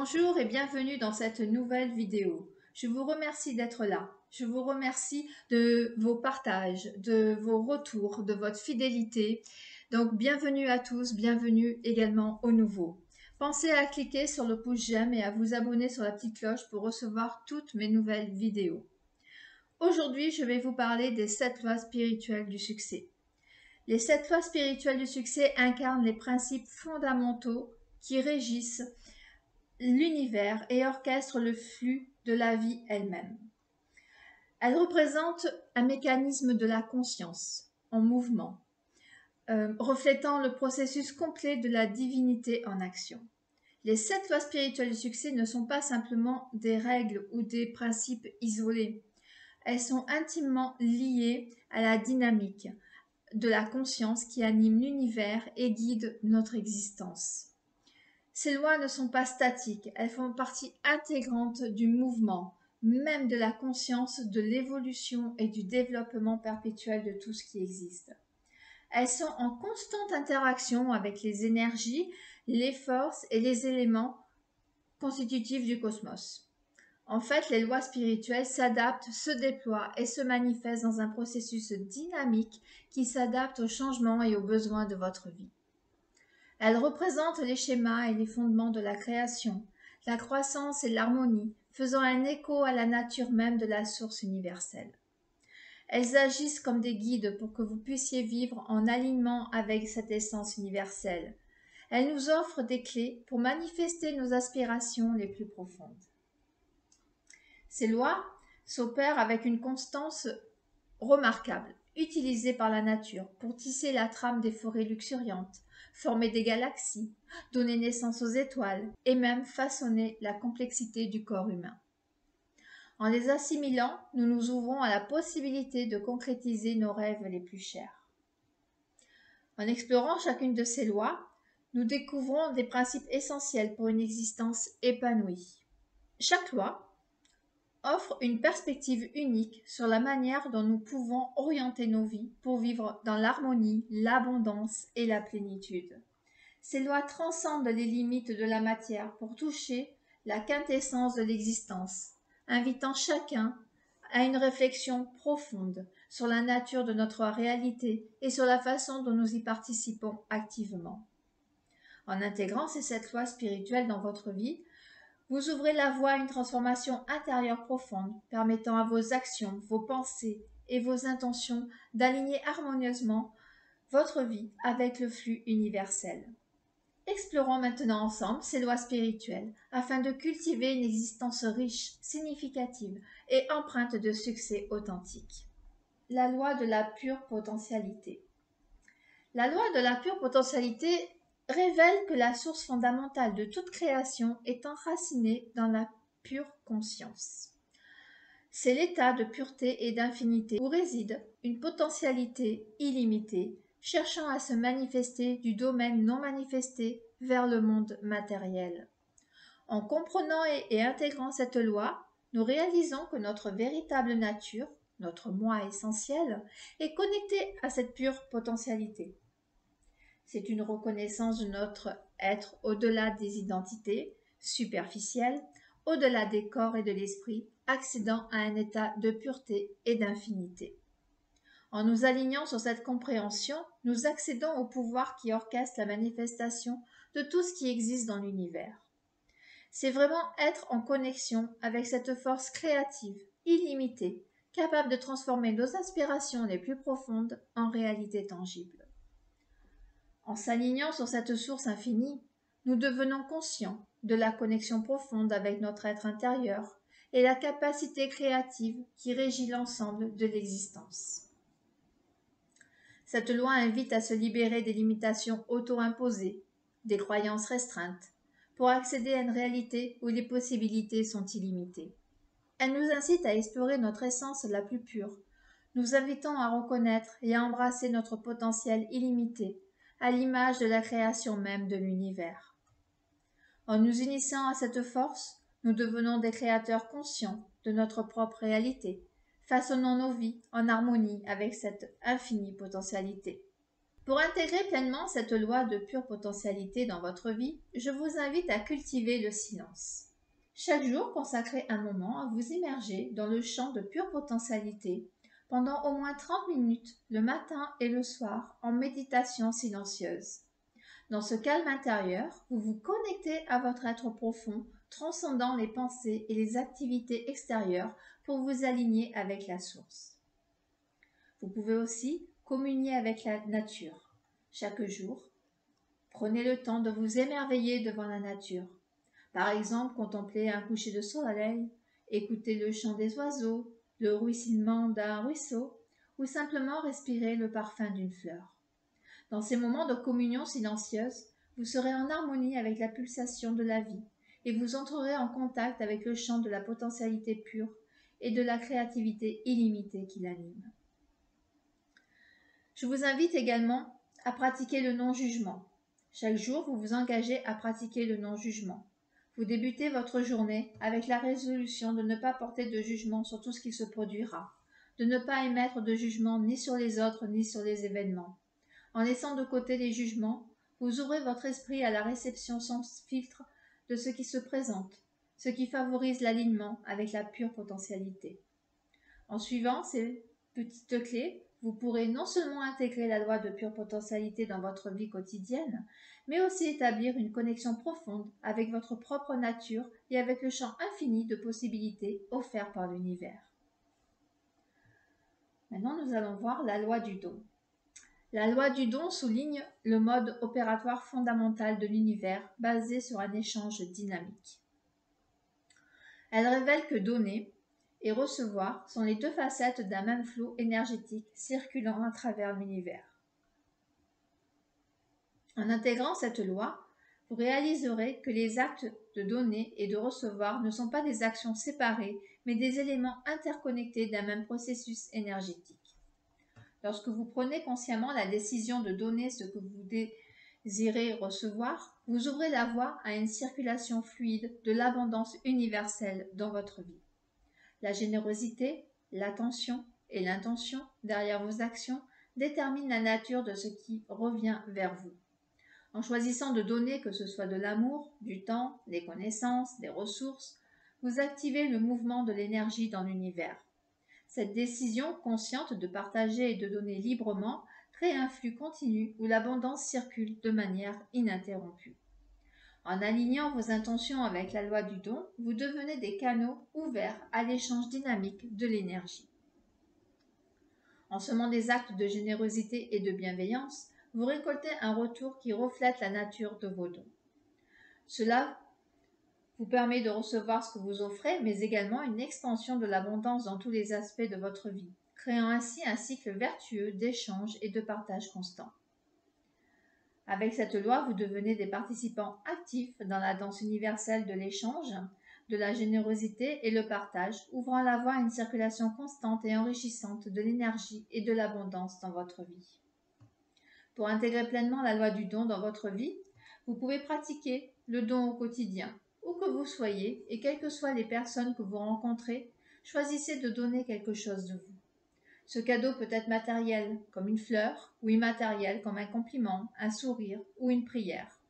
Bonjour et bienvenue dans cette nouvelle vidéo. Je vous remercie d'être là. Je vous remercie de vos partages, de vos retours, de votre fidélité. Donc bienvenue à tous, bienvenue également aux nouveaux. Pensez à cliquer sur le pouce j'aime et à vous abonner sur la petite cloche pour recevoir toutes mes nouvelles vidéos. Aujourd'hui, je vais vous parler des 7 lois spirituelles du succès. Les 7 lois spirituelles du succès incarnent les principes fondamentaux qui régissent l'univers et orchestre le flux de la vie elle-même. Elle représente un mécanisme de la conscience en mouvement, reflétant le processus complet de la divinité en action. Les 7 lois spirituelles du succès ne sont pas simplement des règles ou des principes isolés. Elles sont intimement liées à la dynamique de la conscience qui anime l'univers et guide notre existence. Ces lois ne sont pas statiques, elles font partie intégrante du mouvement, même de la conscience, de l'évolution et du développement perpétuel de tout ce qui existe. Elles sont en constante interaction avec les énergies, les forces et les éléments constitutifs du cosmos. En fait, les lois spirituelles s'adaptent, se déploient et se manifestent dans un processus dynamique qui s'adapte aux changements et aux besoins de votre vie. Elle représente les schémas et les fondements de la création, la croissance et l'harmonie, faisant un écho à la nature même de la source universelle. Elles agissent comme des guides pour que vous puissiez vivre en alignement avec cette essence universelle. Elles nous offrent des clés pour manifester nos aspirations les plus profondes. Ces lois s'opèrent avec une constance remarquable, utilisée par la nature pour tisser la trame des forêts luxuriantes, former des galaxies, donner naissance aux étoiles et même façonner la complexité du corps humain. En les assimilant, nous nous ouvrons à la possibilité de concrétiser nos rêves les plus chers. En explorant chacune de ces lois, nous découvrons des principes essentiels pour une existence épanouie. Chaque loi offre une perspective unique sur la manière dont nous pouvons orienter nos vies pour vivre dans l'harmonie, l'abondance et la plénitude. Ces lois transcendent les limites de la matière pour toucher la quintessence de l'existence, invitant chacun à une réflexion profonde sur la nature de notre réalité et sur la façon dont nous y participons activement. En intégrant ces 7 lois spirituelles dans votre vie, vous ouvrez la voie à une transformation intérieure profonde, permettant à vos actions, vos pensées et vos intentions d'aligner harmonieusement votre vie avec le flux universel. Explorons maintenant ensemble ces lois spirituelles afin de cultiver une existence riche, significative et empreinte de succès authentique. La loi de la pure potentialité. La loi de la pure potentialité révèle que la source fondamentale de toute création est enracinée dans la pure conscience. C'est l'état de pureté et d'infinité où réside une potentialité illimitée, cherchant à se manifester du domaine non manifesté vers le monde matériel. En comprenant et intégrant cette loi, nous réalisons que notre véritable nature, notre moi essentiel, est connectée à cette pure potentialité. C'est une reconnaissance de notre être au-delà des identités superficielles, au-delà des corps et de l'esprit, accédant à un état de pureté et d'infinité. En nous alignant sur cette compréhension, nous accédons au pouvoir qui orchestre la manifestation de tout ce qui existe dans l'univers. C'est vraiment être en connexion avec cette force créative, illimitée, capable de transformer nos aspirations les plus profondes en réalité tangible. En s'alignant sur cette source infinie, nous devenons conscients de la connexion profonde avec notre être intérieur et la capacité créative qui régit l'ensemble de l'existence. Cette loi invite à se libérer des limitations auto-imposées, des croyances restreintes, pour accéder à une réalité où les possibilités sont illimitées. Elle nous incite à explorer notre essence la plus pure, nous invitant à reconnaître et à embrasser notre potentiel illimité, à l'image de la création même de l'univers. En nous unissant à cette force, nous devenons des créateurs conscients de notre propre réalité, façonnant nos vies en harmonie avec cette infinie potentialité. Pour intégrer pleinement cette loi de pure potentialité dans votre vie, je vous invite à cultiver le silence. Chaque jour, consacrez un moment à vous immerger dans le champ de pure potentialité pendant au moins 30 minutes le matin et le soir en méditation silencieuse. Dans ce calme intérieur, vous vous connectez à votre être profond, transcendant les pensées et les activités extérieures pour vous aligner avec la source. Vous pouvez aussi communier avec la nature. Chaque jour, prenez le temps de vous émerveiller devant la nature. Par exemple, contempler un coucher de soleil, écouter le chant des oiseaux, le ruissellement d'un ruisseau, ou simplement respirer le parfum d'une fleur. Dans ces moments de communion silencieuse, vous serez en harmonie avec la pulsation de la vie et vous entrerez en contact avec le champ de la potentialité pure et de la créativité illimitée qui l'anime. Je vous invite également à pratiquer le non-jugement. Chaque jour, vous vous engagez à pratiquer le non-jugement. Vous débutez votre journée avec la résolution de ne pas porter de jugement sur tout ce qui se produira, de ne pas émettre de jugement ni sur les autres ni sur les événements. En laissant de côté les jugements, vous ouvrez votre esprit à la réception sans filtre de ce qui se présente, ce qui favorise l'alignement avec la pure potentialité. En suivant ces petites clés, vous pourrez non seulement intégrer la loi de pure potentialité dans votre vie quotidienne, mais aussi établir une connexion profonde avec votre propre nature et avec le champ infini de possibilités offert par l'univers. Maintenant, nous allons voir la loi du don. La loi du don souligne le mode opératoire fondamental de l'univers basé sur un échange dynamique. Elle révèle que donner et recevoir sont les deux facettes d'un même flot énergétique circulant à travers l'univers. En intégrant cette loi, vous réaliserez que les actes de donner et de recevoir ne sont pas des actions séparées, mais des éléments interconnectés d'un même processus énergétique. Lorsque vous prenez consciemment la décision de donner ce que vous désirez recevoir, vous ouvrez la voie à une circulation fluide de l'abondance universelle dans votre vie. La générosité, l'attention et l'intention derrière vos actions déterminent la nature de ce qui revient vers vous. En choisissant de donner, que ce soit de l'amour, du temps, des connaissances, des ressources, vous activez le mouvement de l'énergie dans l'univers. Cette décision consciente de partager et de donner librement crée un flux continu où l'abondance circule de manière ininterrompue. En alignant vos intentions avec la loi du don, vous devenez des canaux ouverts à l'échange dynamique de l'énergie. En semant des actes de générosité et de bienveillance, vous récoltez un retour qui reflète la nature de vos dons. Cela vous permet de recevoir ce que vous offrez, mais également une expansion de l'abondance dans tous les aspects de votre vie, créant ainsi un cycle vertueux d'échange et de partage constant. Avec cette loi, vous devenez des participants actifs dans la danse universelle de l'échange, de la générosité et le partage, ouvrant la voie à une circulation constante et enrichissante de l'énergie et de l'abondance dans votre vie. Pour intégrer pleinement la loi du don dans votre vie, vous pouvez pratiquer le don au quotidien. Où que vous soyez et quelles que soient les personnes que vous rencontrez, choisissez de donner quelque chose de vous. Ce cadeau peut être matériel, comme une fleur, ou immatériel, comme un compliment, un sourire ou une prière.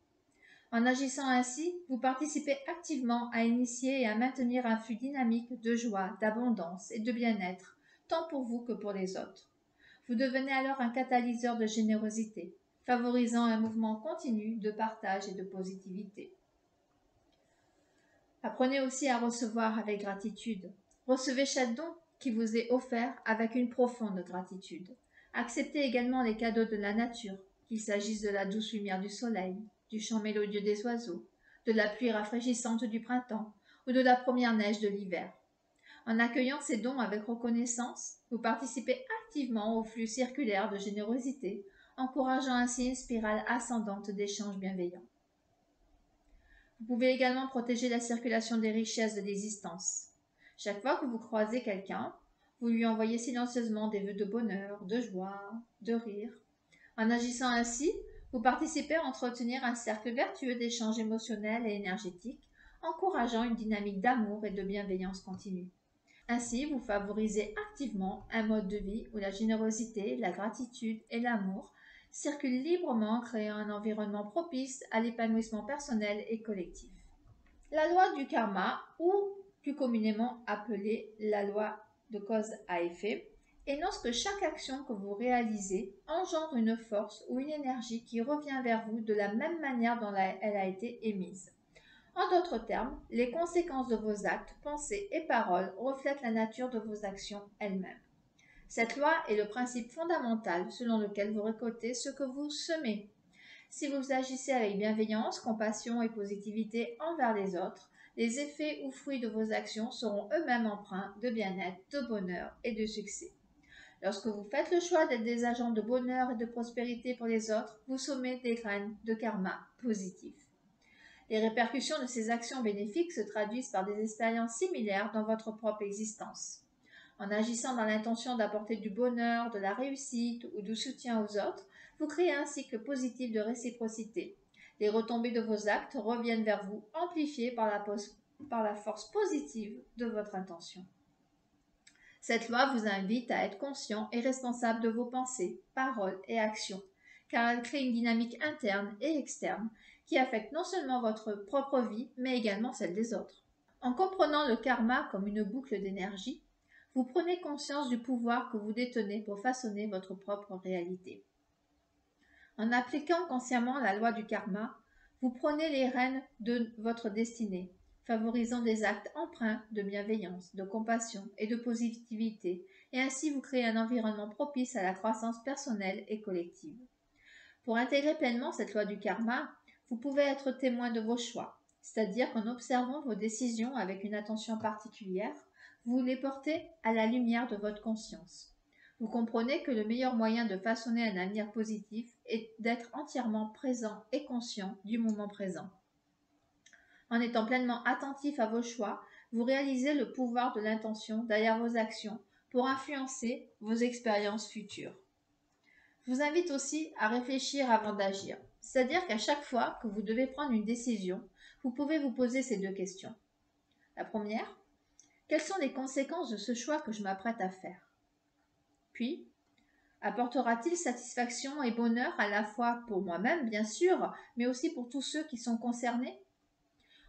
En agissant ainsi, vous participez activement à initier et à maintenir un flux dynamique de joie, d'abondance et de bien-être, tant pour vous que pour les autres. Vous devenez alors un catalyseur de générosité, favorisant un mouvement continu de partage et de positivité. Apprenez aussi à recevoir avec gratitude. Recevez chaque don qui vous est offert avec une profonde gratitude. Acceptez également les cadeaux de la nature, qu'il s'agisse de la douce lumière du soleil, du chant mélodieux des oiseaux, de la pluie rafraîchissante du printemps ou de la première neige de l'hiver. En accueillant ces dons avec reconnaissance, vous participez activement au flux circulaire de générosité, encourageant ainsi une spirale ascendante d'échanges bienveillants. Vous pouvez également protéger la circulation des richesses de l'existence. Chaque fois que vous croisez quelqu'un, vous lui envoyez silencieusement des vœux de bonheur, de joie, de rire. En agissant ainsi, vous participez à entretenir un cercle vertueux d'échanges émotionnels et énergétiques, encourageant une dynamique d'amour et de bienveillance continue. Ainsi, vous favorisez activement un mode de vie où la générosité, la gratitude et l'amour circulent librement, créant un environnement propice à l'épanouissement personnel et collectif. La loi du karma, ou plus communément appelée la loi de cause à effet, énonce que chaque action que vous réalisez engendre une force ou une énergie qui revient vers vous de la même manière dont elle a été émise. En d'autres termes, les conséquences de vos actes, pensées et paroles reflètent la nature de vos actions elles-mêmes. Cette loi est le principe fondamental selon lequel vous récoltez ce que vous semez. Si vous agissez avec bienveillance, compassion et positivité envers les autres, les effets ou fruits de vos actions seront eux-mêmes empreints de bien-être, de bonheur et de succès. Lorsque vous faites le choix d'être des agents de bonheur et de prospérité pour les autres, vous semez des graines de karma positif. Les répercussions de ces actions bénéfiques se traduisent par des expériences similaires dans votre propre existence. En agissant dans l'intention d'apporter du bonheur, de la réussite ou du soutien aux autres, vous créez un cycle positif de réciprocité. Les retombées de vos actes reviennent vers vous, amplifiées par la force positive de votre intention. Cette loi vous invite à être conscient et responsable de vos pensées, paroles et actions, car elle crée une dynamique interne et externe qui affecte non seulement votre propre vie, mais également celle des autres. En comprenant le karma comme une boucle d'énergie, vous prenez conscience du pouvoir que vous détenez pour façonner votre propre réalité. En appliquant consciemment la loi du karma, vous prenez les rênes de votre destinée, favorisant des actes empreints de bienveillance, de compassion et de positivité, et ainsi vous créez un environnement propice à la croissance personnelle et collective. Pour intégrer pleinement cette loi du karma, vous pouvez être témoin de vos choix, c'est-à-dire qu'en observant vos décisions avec une attention particulière, vous les portez à la lumière de votre conscience. Vous comprenez que le meilleur moyen de façonner un avenir positif est d'être entièrement présent et conscient du moment présent. En étant pleinement attentif à vos choix, vous réalisez le pouvoir de l'intention derrière vos actions pour influencer vos expériences futures. Je vous invite aussi à réfléchir avant d'agir, c'est-à-dire qu'à chaque fois que vous devez prendre une décision, vous pouvez vous poser ces deux questions. La première, quelles sont les conséquences de ce choix que je m'apprête à faire? Puis, apportera-t-il satisfaction et bonheur à la fois pour moi-même, bien sûr, mais aussi pour tous ceux qui sont concernés?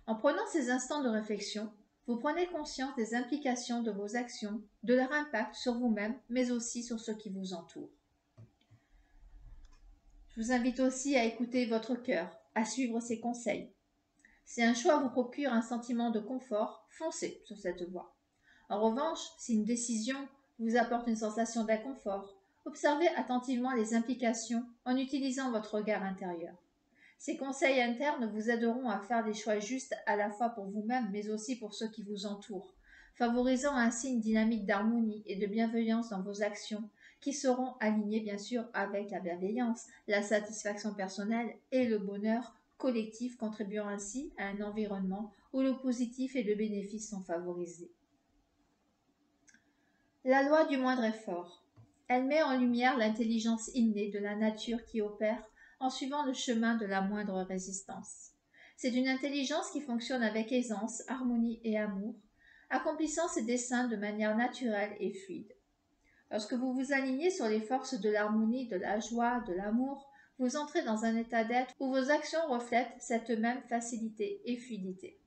En prenant ces instants de réflexion, vous prenez conscience des implications de vos actions, de leur impact sur vous-même, mais aussi sur ceux qui vous entourent. Je vous invite aussi à écouter votre cœur, à suivre ses conseils. Si un choix vous procure un sentiment de confort, foncez sur cette voie. En revanche, si une décision vous apporte une sensation d'inconfort, observez attentivement les implications en utilisant votre regard intérieur. Ces conseils internes vous aideront à faire des choix justes à la fois pour vous-même mais aussi pour ceux qui vous entourent, favorisant ainsi une dynamique d'harmonie et de bienveillance dans vos actions qui seront alignées bien sûr avec la bienveillance, la satisfaction personnelle et le bonheur collectif, contribuant ainsi à un environnement où le positif et le bénéfice sont favorisés. La loi du moindre effort. Elle met en lumière l'intelligence innée de la nature qui opère en suivant le chemin de la moindre résistance. C'est une intelligence qui fonctionne avec aisance, harmonie et amour, accomplissant ses desseins de manière naturelle et fluide. Lorsque vous vous alignez sur les forces de l'harmonie, de la joie, de l'amour, vous entrez dans un état d'être où vos actions reflètent cette même facilité et fluidité.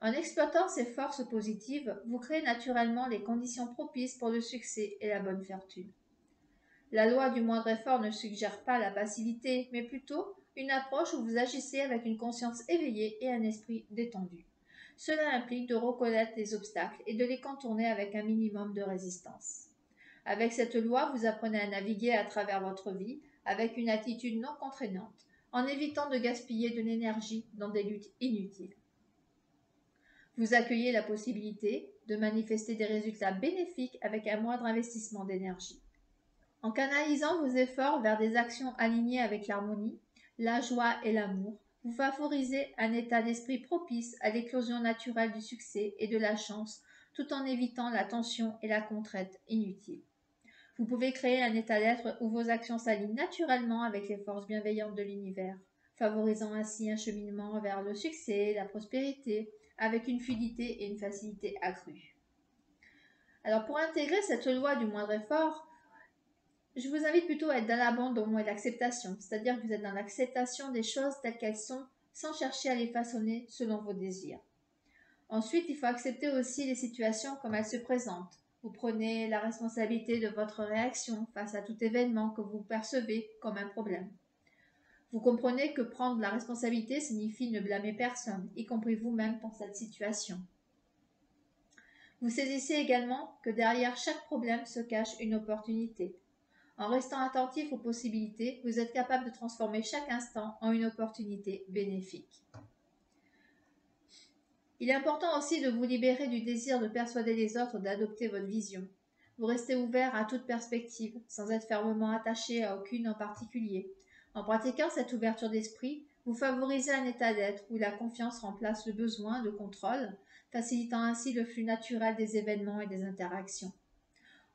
En exploitant ces forces positives, vous créez naturellement les conditions propices pour le succès et la bonne fortune. La loi du moindre effort ne suggère pas la passivité, mais plutôt une approche où vous agissez avec une conscience éveillée et un esprit détendu. Cela implique de reconnaître les obstacles et de les contourner avec un minimum de résistance. Avec cette loi, vous apprenez à naviguer à travers votre vie avec une attitude non contraignante, en évitant de gaspiller de l'énergie dans des luttes inutiles. Vous accueillez la possibilité de manifester des résultats bénéfiques avec un moindre investissement d'énergie. En canalisant vos efforts vers des actions alignées avec l'harmonie, la joie et l'amour, vous favorisez un état d'esprit propice à l'éclosion naturelle du succès et de la chance, tout en évitant la tension et la contrainte inutiles. Vous pouvez créer un état d'être où vos actions s'alignent naturellement avec les forces bienveillantes de l'univers, favorisant ainsi un cheminement vers le succès, la prospérité, avec une fluidité et une facilité accrues. Alors pour intégrer cette loi du moindre effort, Je vous invite plutôt à être dans l'abandon et l'acceptation, c'est-à-dire que vous êtes dans l'acceptation des choses telles qu'elles sont, sans chercher à les façonner selon vos désirs. Ensuite, il faut accepter aussi les situations comme elles se présentent. Vous prenez la responsabilité de votre réaction face à tout événement que vous percevez comme un problème. Vous comprenez que prendre la responsabilité signifie ne blâmer personne, y compris vous-même pour cette situation. Vous saisissez également que derrière chaque problème se cache une opportunité. En restant attentif aux possibilités, vous êtes capable de transformer chaque instant en une opportunité bénéfique. Il est important aussi de vous libérer du désir de persuader les autres d'adopter votre vision. Vous restez ouvert à toute perspective, sans être fermement attaché à aucune en particulier. En pratiquant cette ouverture d'esprit, vous favorisez un état d'être où la confiance remplace le besoin de contrôle, facilitant ainsi le flux naturel des événements et des interactions.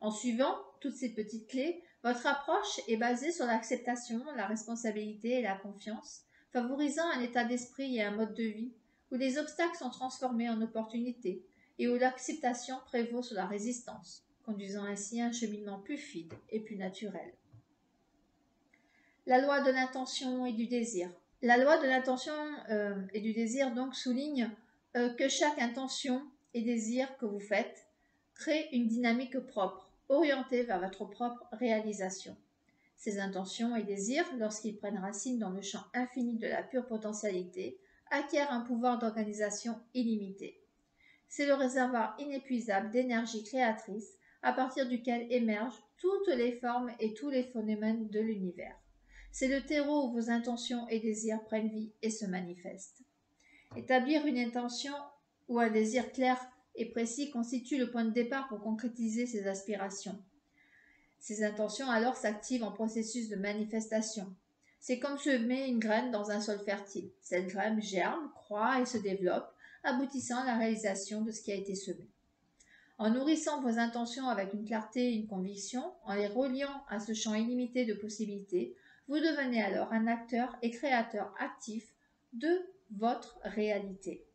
En suivant toutes ces petites clés, votre approche est basée sur l'acceptation, la responsabilité et la confiance, favorisant un état d'esprit et un mode de vie où les obstacles sont transformés en opportunités et où l'acceptation prévaut sur la résistance, conduisant ainsi à un cheminement plus fluide et plus naturel. La loi de l'intention et du désir. La loi de l'intention et du désir donc souligne que chaque intention et désir que vous faites crée une dynamique propre, orientée vers votre propre réalisation. Ces intentions et désirs, lorsqu'ils prennent racine dans le champ infini de la pure potentialité, acquièrent un pouvoir d'organisation illimité. C'est le réservoir inépuisable d'énergie créatrice à partir duquel émergent toutes les formes et tous les phénomènes de l'univers. C'est le terreau où vos intentions et désirs prennent vie et se manifestent. Établir une intention ou un désir clair et précis constitue le point de départ pour concrétiser ses aspirations. Ces intentions alors s'activent en processus de manifestation. C'est comme semer une graine dans un sol fertile. Cette graine germe, croît et se développe, aboutissant à la réalisation de ce qui a été semé. En nourrissant vos intentions avec une clarté et une conviction, en les reliant à ce champ illimité de possibilités, vous devenez alors un acteur et créateur actif de votre réalité.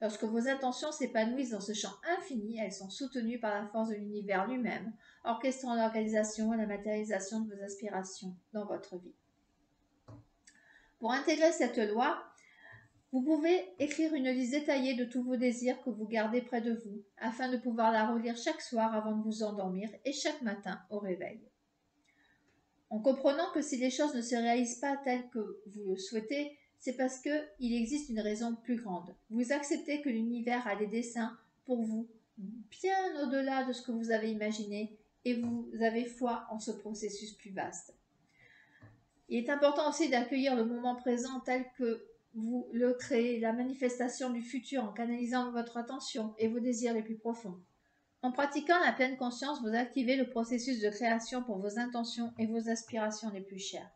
Lorsque vos intentions s'épanouissent dans ce champ infini, elles sont soutenues par la force de l'univers lui-même, orchestrant l'organisation et la matérialisation de vos aspirations dans votre vie. Pour intégrer cette loi, vous pouvez écrire une liste détaillée de tous vos désirs que vous gardez près de vous, afin de pouvoir la relire chaque soir avant de vous endormir et chaque matin au réveil. En comprenant que si les choses ne se réalisent pas telles que vous le souhaitez, c'est parce qu'il existe une raison plus grande. Vous acceptez que l'univers a des desseins pour vous bien au-delà de ce que vous avez imaginé et vous avez foi en ce processus plus vaste. Il est important aussi d'accueillir le moment présent tel que vous le créez, la manifestation du futur en canalisant votre attention et vos désirs les plus profonds. En pratiquant la pleine conscience, vous activez le processus de création pour vos intentions et vos aspirations les plus chères.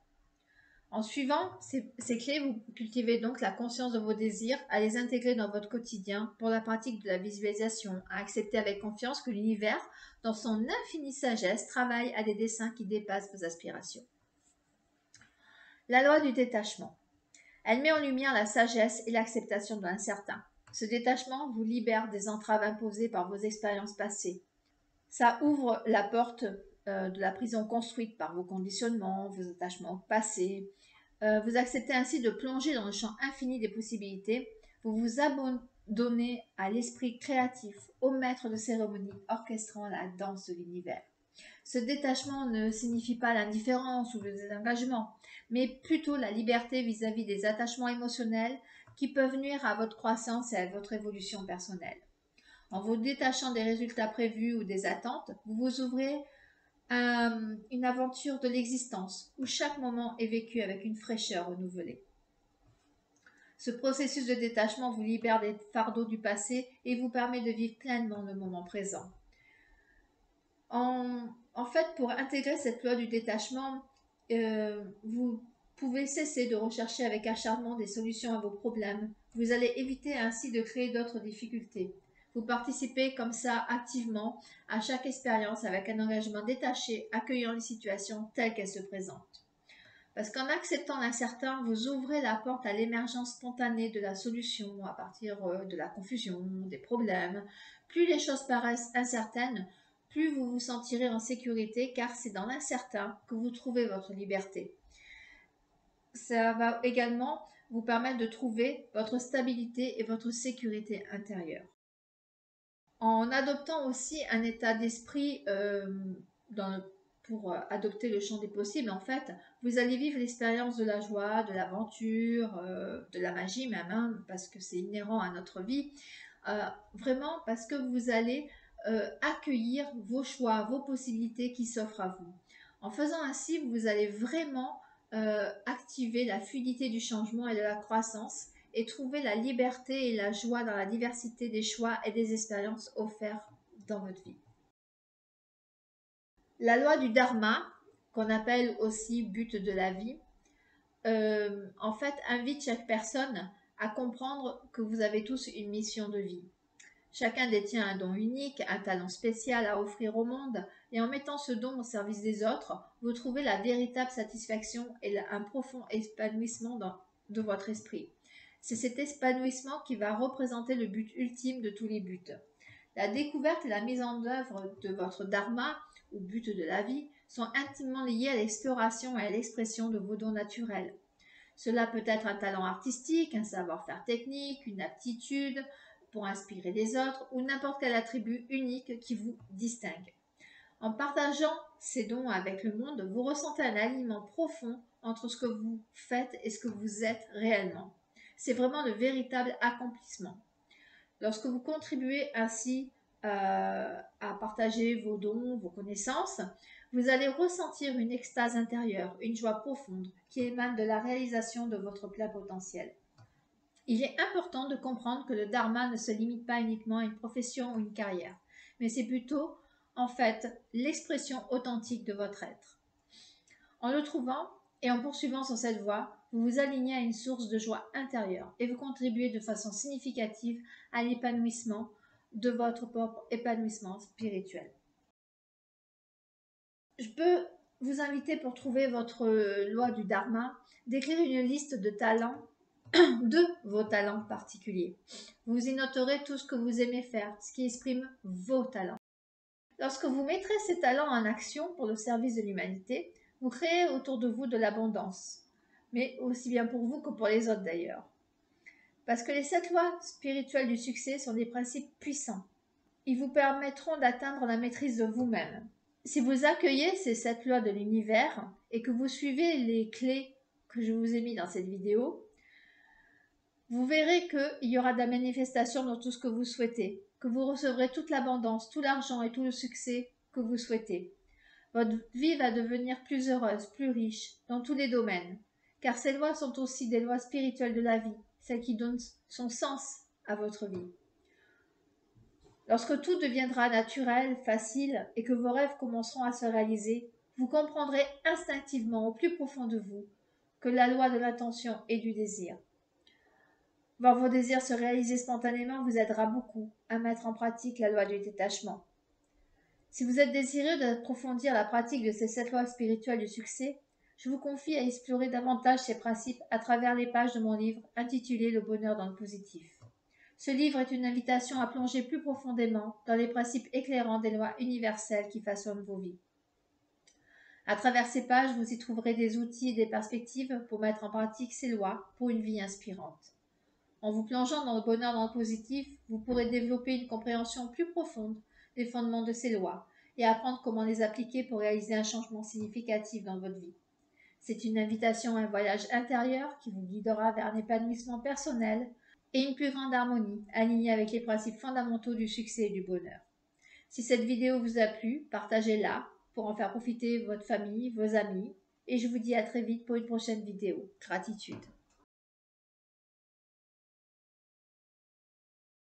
En suivant ces clés, vous cultivez donc la conscience de vos désirs, à les intégrer dans votre quotidien pour la pratique de la visualisation, à accepter avec confiance que l'univers, dans son infinie sagesse, travaille à des desseins qui dépassent vos aspirations. La loi du détachement. Elle met en lumière la sagesse et l'acceptation de l'incertain. Ce détachement vous libère des entraves imposées par vos expériences passées. Ça ouvre la porte de la prison construite par vos conditionnements, vos attachements passés. Vous acceptez ainsi de plonger dans le champ infini des possibilités. Vous vous abandonnez à l'esprit créatif, au maître de cérémonie orchestrant la danse de l'univers. Ce détachement ne signifie pas l'indifférence ou le désengagement, mais plutôt la liberté vis-à-vis des attachements émotionnels qui peuvent nuire à votre croissance et à votre évolution personnelle. En vous détachant des résultats prévus ou des attentes, vous vous ouvrez à une aventure de l'existence où chaque moment est vécu avec une fraîcheur renouvelée. Ce processus de détachement vous libère des fardeaux du passé et vous permet de vivre pleinement le moment présent. En fait, pour intégrer cette loi du détachement, vous pouvez cesser de rechercher avec acharnement des solutions à vos problèmes. Vous allez éviter ainsi de créer d'autres difficultés. Vous participez comme ça activement à chaque expérience avec un engagement détaché, accueillant les situations telles qu'elles se présentent. Parce qu'en acceptant l'incertain, vous ouvrez la porte à l'émergence spontanée de la solution à partir de la confusion, des problèmes. Plus les choses paraissent incertaines, plus vous vous sentirez en sécurité, car c'est dans l'incertain que vous trouvez votre liberté. Ça va également vous permettre de trouver votre stabilité et votre sécurité intérieure. En adoptant aussi un état d'esprit pour adopter le champ des possibles, en fait, vous allez vivre l'expérience de la joie, de l'aventure, de la magie même, hein, parce que c'est inhérent à notre vie, vraiment parce que vous allez accueillir vos choix, vos possibilités qui s'offrent à vous. En faisant ainsi, vous allez vraiment activer la fluidité du changement et de la croissance et trouver la liberté et la joie dans la diversité des choix et des expériences offertes dans votre vie. La loi du Dharma, qu'on appelle aussi but de la vie, en fait invite chaque personne à comprendre que vous avez tous une mission de vie. Chacun détient un don unique, un talent spécial à offrir au monde, et en mettant ce don au service des autres, vous trouvez la véritable satisfaction et un profond épanouissement de votre esprit. C'est cet épanouissement qui va représenter le but ultime de tous les buts. La découverte et la mise en œuvre de votre dharma, ou but de la vie, sont intimement liées à l'exploration et à l'expression de vos dons naturels. Cela peut être un talent artistique, un savoir-faire technique, une aptitude pour inspirer les autres ou n'importe quel attribut unique qui vous distingue. En partageant ces dons avec le monde, vous ressentez un alignement profond entre ce que vous faites et ce que vous êtes réellement. C'est vraiment le véritable accomplissement. Lorsque vous contribuez ainsi à partager vos dons, vos connaissances, vous allez ressentir une extase intérieure, une joie profonde qui émane de la réalisation de votre plein potentiel. Il est important de comprendre que le dharma ne se limite pas uniquement à une profession ou une carrière, mais c'est plutôt, en fait, l'expression authentique de votre être. En le trouvant et en poursuivant sur cette voie, vous vous alignez à une source de joie intérieure et vous contribuez de façon significative à l'épanouissement de votre propre épanouissement spirituel. Je peux vous inviter, pour trouver votre loi du dharma, d'écrire une liste de talents, de vos talents particuliers. Vous y noterez tout ce que vous aimez faire, ce qui exprime vos talents. Lorsque vous mettrez ces talents en action pour le service de l'humanité, vous créez autour de vous de l'abondance, mais aussi bien pour vous que pour les autres d'ailleurs. Parce que les 7 lois spirituelles du succès sont des principes puissants. Ils vous permettront d'atteindre la maîtrise de vous-même. Si vous accueillez ces 7 lois de l'univers et que vous suivez les clés que je vous ai mis dans cette vidéo, vous verrez qu'il y aura de la manifestation dans tout ce que vous souhaitez, que vous recevrez toute l'abondance, tout l'argent et tout le succès que vous souhaitez. Votre vie va devenir plus heureuse, plus riche, dans tous les domaines, car ces lois sont aussi des lois spirituelles de la vie, celles qui donnent son sens à votre vie. Lorsque tout deviendra naturel, facile, et que vos rêves commenceront à se réaliser, vous comprendrez instinctivement au plus profond de vous que la loi de l'attention et du désir. Voir vos désirs se réaliser spontanément vous aidera beaucoup à mettre en pratique la loi du détachement. Si vous êtes désireux d'approfondir la pratique de ces 7 lois spirituelles du succès, je vous confie à explorer davantage ces principes à travers les pages de mon livre intitulé Le bonheur dans le positif. Ce livre est une invitation à plonger plus profondément dans les principes éclairants des lois universelles qui façonnent vos vies. À travers ces pages, vous y trouverez des outils et des perspectives pour mettre en pratique ces lois pour une vie inspirante. En vous plongeant dans le bonheur dans le positif, vous pourrez développer une compréhension plus profonde des fondements de ces lois et apprendre comment les appliquer pour réaliser un changement significatif dans votre vie. C'est une invitation à un voyage intérieur qui vous guidera vers un épanouissement personnel et une plus grande harmonie, alignée avec les principes fondamentaux du succès et du bonheur. Si cette vidéo vous a plu, partagez-la pour en faire profiter votre famille, vos amis, et je vous dis à très vite pour une prochaine vidéo. Gratitude.